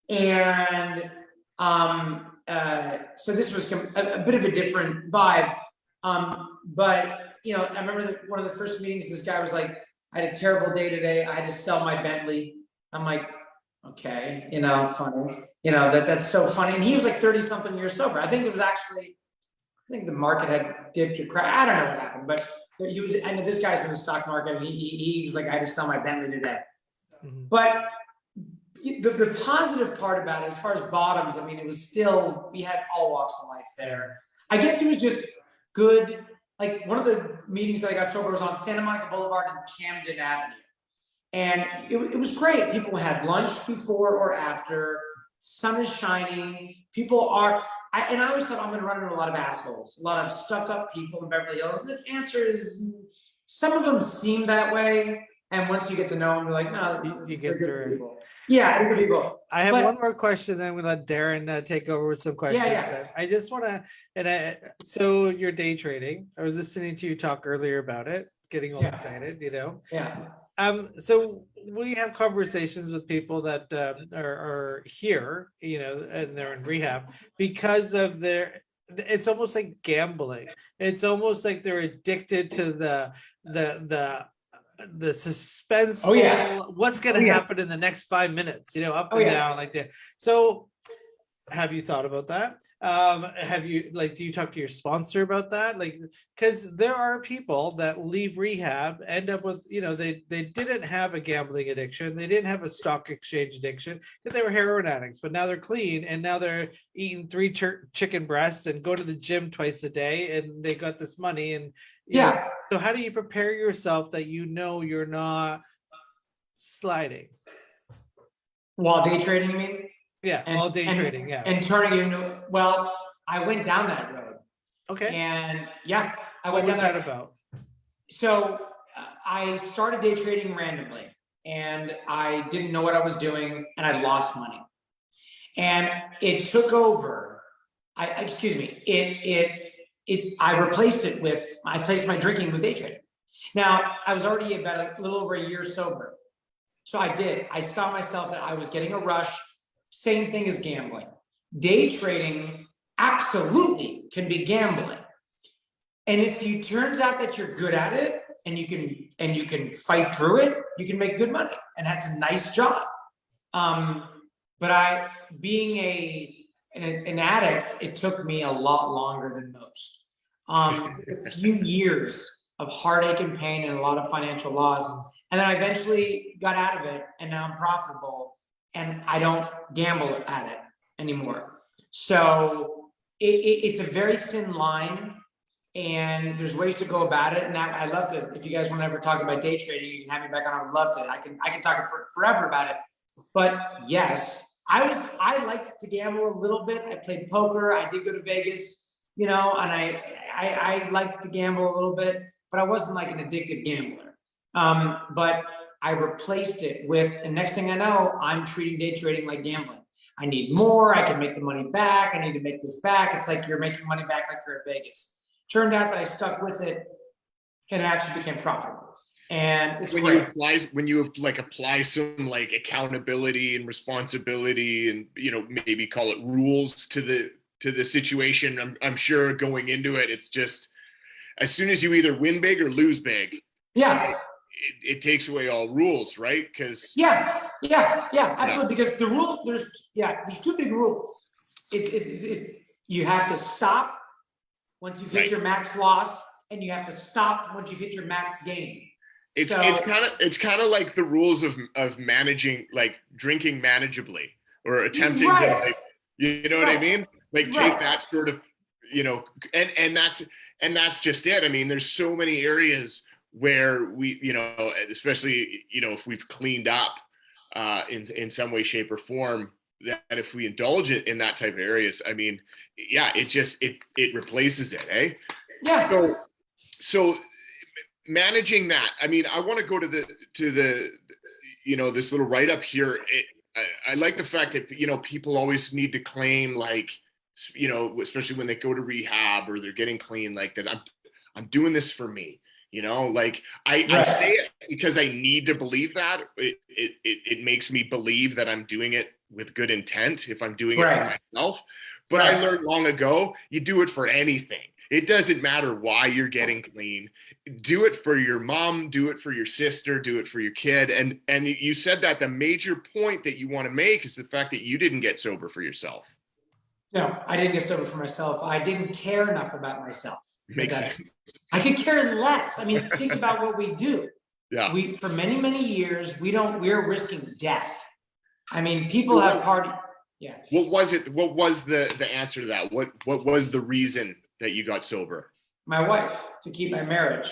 and so this was a bit of a different vibe. But I remember one of the first meetings. This guy was like, "I had a terrible day today. I had to sell my Bentley." I'm like, "Okay, funny. That's so funny." And he was like 30 something years sober. I think the market had dipped or crashed. I don't know what happened, but I know this guy's in the stock market, and he was like, "I had to sell my Bentley today." Mm-hmm. But the positive part about it, as far as bottoms, I mean, it was still, we had all walks of life there. I guess it was just good. Like one of the meetings that I got sober was on Santa Monica Boulevard and Camden Avenue. And it was great. People had lunch before or after. Sun is shining. And I always thought I'm going to run into a lot of assholes, a lot of stuck-up people in Beverly Hills. And the answer is, some of them seem that way. And once you get to know them, you're like, no, you get through people. Yeah, they're good people. I have one more question, then we'll let Darren take over with some questions. Yeah. I just want to, so you're day trading. I was listening to you talk earlier about it, getting all excited, Yeah. So we have conversations with people that are here, and they're in rehab because of it's almost like gambling. It's almost like they're addicted to the suspense. Oh yeah. What's going to happen in the next 5 minutes, up and down like that. So have you thought about that? Have you, do you talk to your sponsor about that? Because there are people that leave rehab, end up with, they didn't have a gambling addiction. They didn't have a stock exchange addiction because they were heroin addicts, but now they're clean and now they're eating 3 chicken breasts and go to the gym twice a day and they got this money. And so how do you prepare yourself that you're not sliding? While day trading, you mean? Yeah, all day trading, yeah. And turning it into, I went down that road. Okay. And I what went was down that about? So I started day trading randomly and I didn't know what I was doing and I lost money. And it took over. I replaced my drinking with day trading. Now, I was already about a little over a year sober. So I saw myself that I was getting a rush. Same thing as gambling. Day trading absolutely can be gambling. And if it turns out that you're good at it and you can fight through it, you can make good money. And that's a nice job. But being an addict, it took me a lot longer than most. A few years of heartache and pain and a lot of financial loss. And then I eventually got out of it and now I'm profitable and I don't gamble at it anymore. So it's a very thin line and there's ways to go about it. And I love to, if you guys want to ever talk about day trading, you can have me back on. I would love to. I can talk forever about it. But yes, I liked to gamble a little bit. I played poker. I did go to Vegas, and I liked to gamble a little bit, but I wasn't like an addictive gambler. But I replaced it with, and next thing I know, I'm treating day trading like gambling. I need more. I can make the money back. I need to make this back. It's like you're making money back like you're at Vegas. Turned out that I stuck with it and it actually became profitable. And it's when great. you apply some like accountability and responsibility and, you know, maybe call it rules to the situation, I'm sure going into it, it's just as soon as you either win big or lose big, it takes away all rules, right? Because absolutely. Because the rule, there's two big rules. It's you have to stop once you hit your max loss, and you have to stop once you hit your max gain. It's kind of like the rules of managing, like drinking manageably or attempting to, like, you know what I mean? Like take that sort of, you know, and that's just it. I mean, there's so many areas where we, you know, especially, you know, if we've cleaned up in some way, shape, or form, that if we indulge it in that type of areas, I mean, it replaces it, eh? Yeah. So managing that, I mean, I want to go to the you know, this little write up here. I like the fact that, you know, people always need to claim, like, you know, especially when they go to rehab or they're getting clean, like that I'm doing this for me, you know, like I say it because I need to believe that. It makes me believe that I'm doing it with good intent if I'm doing it for myself. But I learned long ago, you do it for anything. It doesn't matter why you're getting clean. Do it for your mom, do it for your sister, do it for your kid. And you said that the major point that you want to make is the fact that you didn't get sober for yourself. No, I didn't get sober for myself. I didn't care enough about myself. Makes sense. I could care less. I mean, think about what we do. Yeah. We, for many, many years, we're risking death. I mean, people have party. Yeah. What was it? What was the answer to that? What was the reason that you got sober? My wife, to keep my marriage.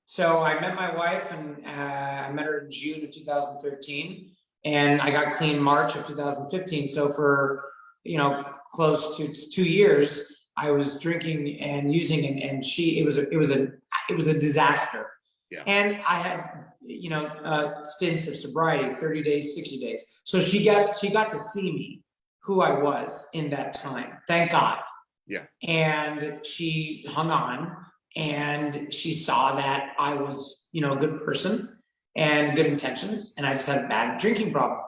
So I met my wife, and I met her in June of 2013, and I got clean March of 2015. So for, you know, close to 2 years, I was drinking and using, and it was a disaster. Yeah. And I had, you know, stints of sobriety, 30 days, 60 days. So she got to see me, who I was in that time. Thank God. Yeah. And she hung on, and she saw that I was, you know, a good person and good intentions, and I just had a bad drinking problem.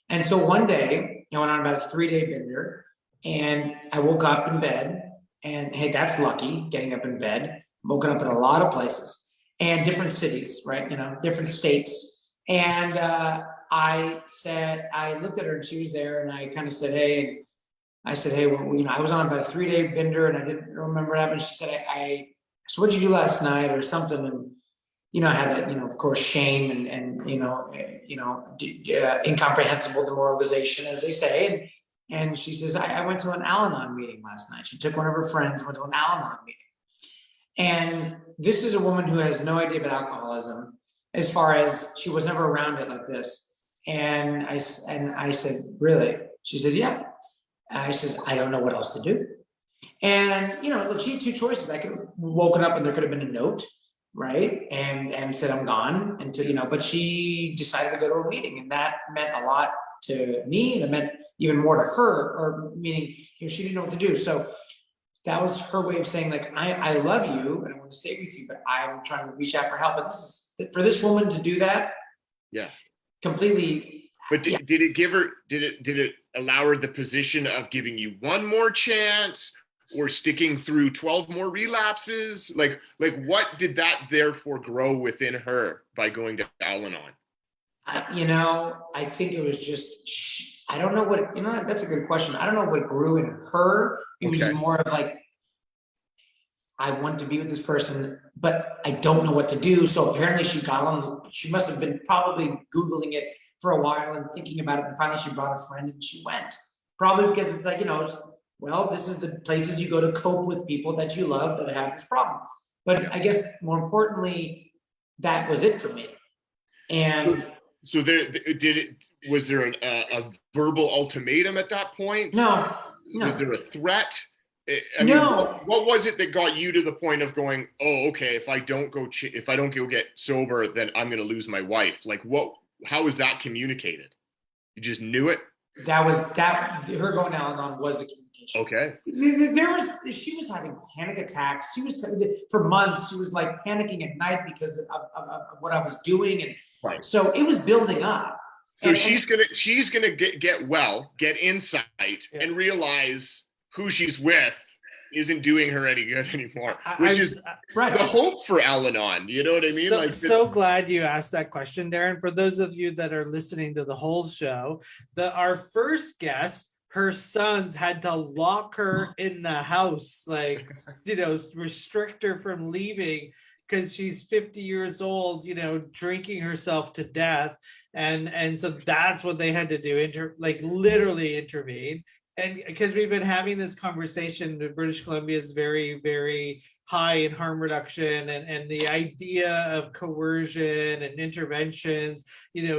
And so one day I went on about a 3-day bender, and I woke up in bed, and hey, that's lucky, getting up in bed, woken up in a lot of places and different cities, right? You know, different states. And I looked at her, and she was there, and I kind of said, hey, well, you know, I was on about a 3-day bender, and I didn't remember what happened. She said, so what'd you do last night or something? And, you know, I had that, you know, of course, shame and incomprehensible demoralization, as they say. And she says, I went to an Al-Anon meeting last night. She took one of her friends, went to an Al-Anon meeting. And this is a woman who has no idea about alcoholism, as far as she was never around it like this. And I said, really? She said, yeah. I says, I don't know what else to do. And, you know, look, she had two choices. I could have woken up and there could have been a note, right? And said, I'm gone until, you know, but she decided to go to a meeting, and that meant a lot to me, and it meant even more to her, or meaning, you know, she didn't know what to do. So that was her way of saying, like, I love you and I want to stay with you, but I'm trying to reach out for help. And for this woman to do that, completely. But did it allow her the position of giving you one more chance, or sticking through 12 more relapses? Like what did that therefore grow within her by going to Al-Anon? You know, I think it was just, I don't know what, you know, that's a good question. I don't know what grew in her. It was more of like, I want to be with this person, but I don't know what to do. So apparently she got on, she must have been probably Googling it for a while and thinking about it. And finally she brought a friend and she went. Probably because it's like, you know, well, this is the places you go to cope with people that you love that have this problem. But I guess more importantly, that was it for me. And so was there a verbal ultimatum at that point? No. Was there a threat? I mean, what was it that got you to the point of going, oh, okay, if I don't go get sober, then I'm going to lose my wife? Like how was that communicated? You just knew it? her going to Al-Anon was the communication. Okay. She was having panic attacks. For months, she was like panicking at night because of what I was doing. And Right. so it was building up. So she's gonna get insight and realize who she's with isn't doing her any good anymore, which is the hope for Al-Anon. You know what I mean? So glad you asked that question, Darren. For those of you that are listening to the whole show, our first guest, her sons had to lock her in the house, like, restrict her from leaving because she's 50 years old, drinking herself to death. And so that's what they had to do, literally intervene. And because we've been having this conversation, British Columbia is very, very high in harm reduction, and the idea of coercion and interventions,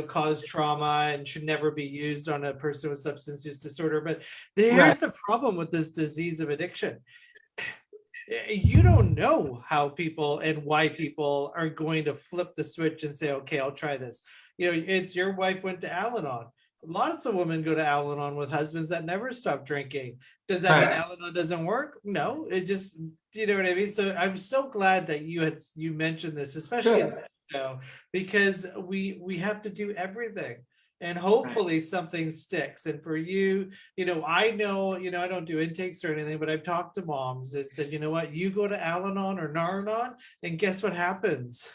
cause trauma and should never be used on a person with substance use disorder. But here's the problem with this disease of addiction. You don't know how people and why people are going to flip the switch and say, okay, I'll try this. It's your wife went to Al-Anon. Lots of women go to Al-Anon with husbands that never stop drinking. Does that mean Al-Anon doesn't work? No, it just, you know what I mean? So I'm so glad that you mentioned this, especially as because we have to do everything. And hopefully something sticks. And for you, I know, I don't do intakes or anything, but I've talked to moms and said, you know what, you go to Al-Anon or Nar-Anon, and guess what happens?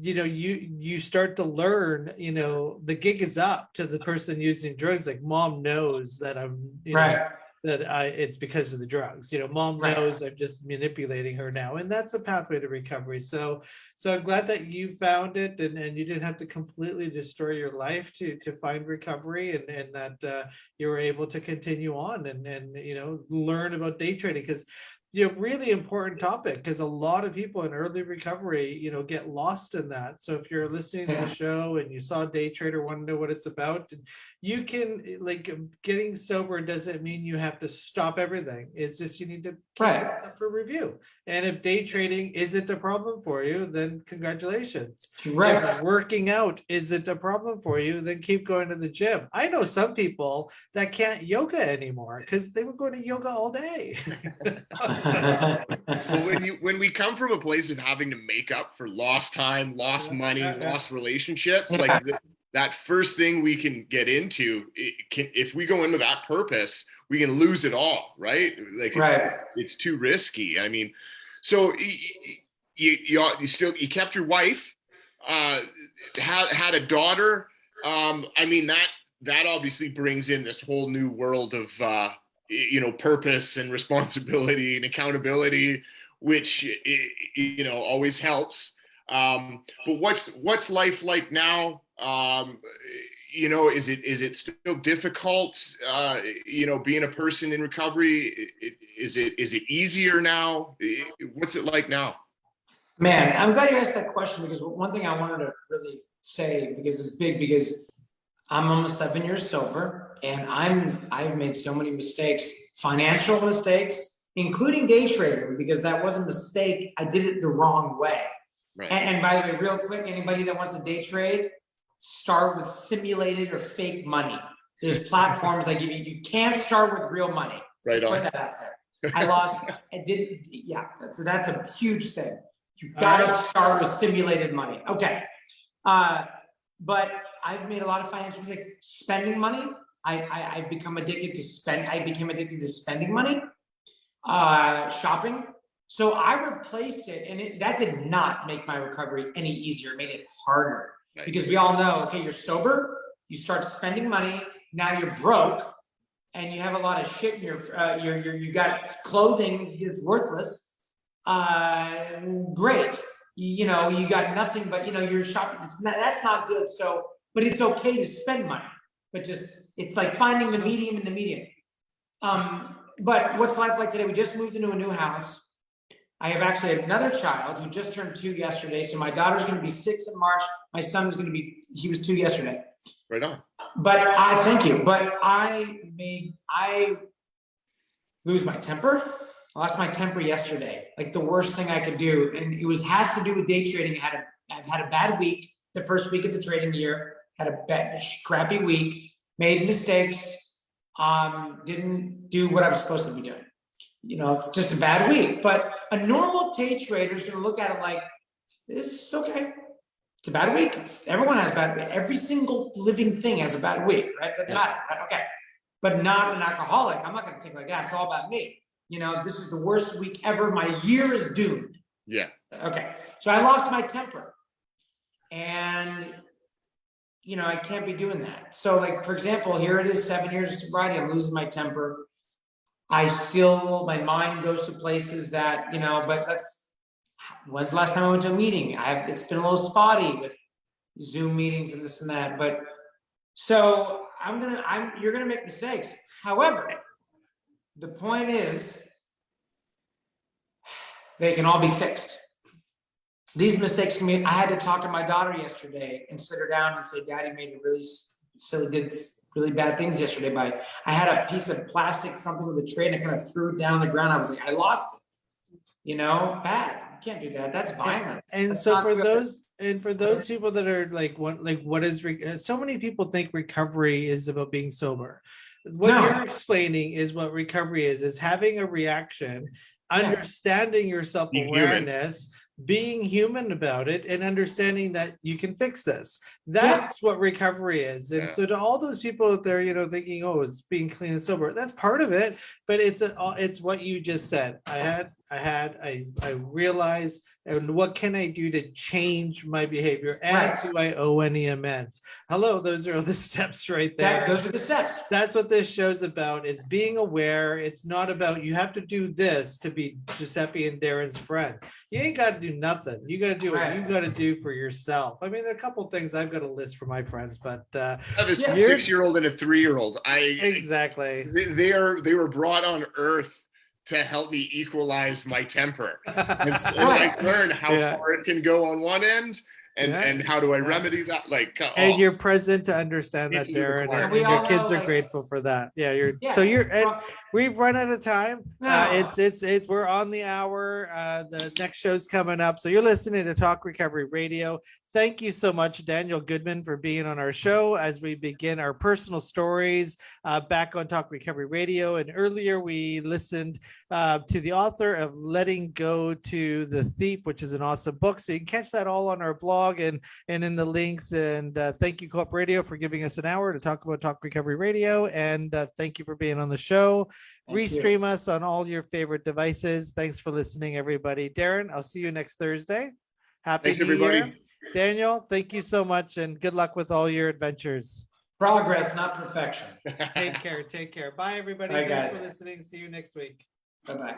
You start to learn, the gig is up to the person using drugs. Like, mom knows that I'm, it's because of the drugs. Mom knows I'm just manipulating her now, and that's a pathway to recovery. So I'm glad that you found it, and you didn't have to completely destroy your life to find recovery, and that you were able to continue on and learn about day trading, because really important topic, because a lot of people in early recovery, get lost in that. So if you're listening to the show and you saw Day Trader, want to know what it's about, you can, getting sober doesn't mean you have to stop everything. It's just you need to keep it up for review. And if day trading isn't a problem for you, then congratulations. If working out isn't a problem for you, then keep going to the gym. I know some people that can't yoga anymore because they were going to yoga all day. When we come from a place of having to make up for lost time, lost money, lost relationships, that first thing we can get into, if we go into that purpose, we can lose it all, right? It's too risky. I mean, so you kept your wife, had a daughter. I mean, that obviously brings in this whole new world of purpose and responsibility and accountability, which always helps. But what's life like now? Is it still difficult? Being a person in recovery, is it easier now? What's it like now? Man, I'm glad you asked that question, because one thing I wanted to really say, because it's big, because I'm almost 7 years sober, and I've made so many mistakes, financial mistakes, including day trading, because that was a mistake. I did it the wrong way. Right. And by the way, real quick, anybody that wants to day trade, start with simulated or fake money. There's platforms that give you can't start with real money. Right on. Put that out there. That's a huge thing. You gotta start with simulated money. Okay. But I've made a lot of financial mistakes. Spending money, I've become addicted to spend. I became addicted to spending money, shopping. So I replaced it, and that did not make my recovery any easier. It made it harder. Right. Because we all know, okay, you're sober, you start spending money, now you're broke, and you have a lot of shit in you got clothing that's worthless. Great. You got nothing, but you're shopping. That's not good. So, but it's okay to spend money, but it's like finding the medium in the medium. But what's life like today? We just moved into a new house. I have actually another child who just turned 2 yesterday. So my daughter's going to be 6 in March. My son's going to he was 2 yesterday. Right on. But thank you. But I lose my temper. I lost my temper yesterday. Like the worst thing I could do. And it has to do with day trading. I've had a bad week. The first week of the trading year, had a crappy week. made mistakes, didn't do what I was supposed to be doing. You know, it's just a bad week. But a normal day trader is going to look at it like, this is okay. It's a bad week. Everyone has bad week. Every single living thing has a bad week, right? Doesn't matter, right? Okay. But not an alcoholic. I'm not going to think like that. It's all about me. You know, this is the worst week ever. My year is doomed. Yeah. Okay. So I lost my temper. And, you know, I can't be doing that. So, like, for example, here it is, 7 years of sobriety. I'm losing my temper. My mind goes to places that, you know, but when's the last time I went to a meeting? It's been a little spotty with Zoom meetings and this and that. But so you're going to make mistakes. However, the point is, they can all be fixed. These mistakes can be, I had to talk to my daughter yesterday and sit her down and say, Daddy made a really silly, did really bad things yesterday. But I had a piece of plastic, something with a tray, and I kind of threw it down on the ground. I was like, I lost it. You know, bad. You can't do that. That's violent. And That's so not for good. those people that are like, what is so many people think recovery is about being sober. What No. you're explaining is what recovery is having a reaction, understanding your self-awareness, being human about it, and understanding that you can fix this. That's what recovery is. And so to all those people out there, you know, thinking, oh, it's being clean and sober, that's part of it, but it's what you just said. I realized, and what can I do to change my behavior? And do I owe any amends? Hello, those are the steps right there. Those are the steps. That's what this show's about. It's being aware. It's not about you have to do this to be Giuseppe and Darren's friend. You ain't got to do nothing. You got to do what you got to do for yourself. I mean, there are a couple of things I've got a list for my friends, but I have a 6-year-old and a 3-year-old. Exactly. They were brought on Earth to help me equalize my temper. And I learned how far it can go on one end, and how do I remedy that? Like, and you're present to understand that, Darren, and your kids are grateful for that. And we've run out of time. We're on the hour. The next show's coming up, so you're listening to Talk Recovery Radio. Thank you so much, Daniel Goodman, for being on our show as we begin our personal stories back on Talk Recovery Radio. And earlier we listened to the author of Letting Go to the Thief, which is an awesome book. So you can catch that all on our blog and in the links. And thank you, Co-op Radio, for giving us an hour to talk about Talk Recovery Radio. And thank you for being on the show. Restream us on all your favorite devices. Thanks for listening, everybody. Darren, I'll see you next Thursday. Happy New Year. Daniel, thank you so much, and good luck with all your adventures. Progress, not perfection. Take care. Bye, everybody. Bye, Thanks guys. for listening. See you next week. Bye-bye.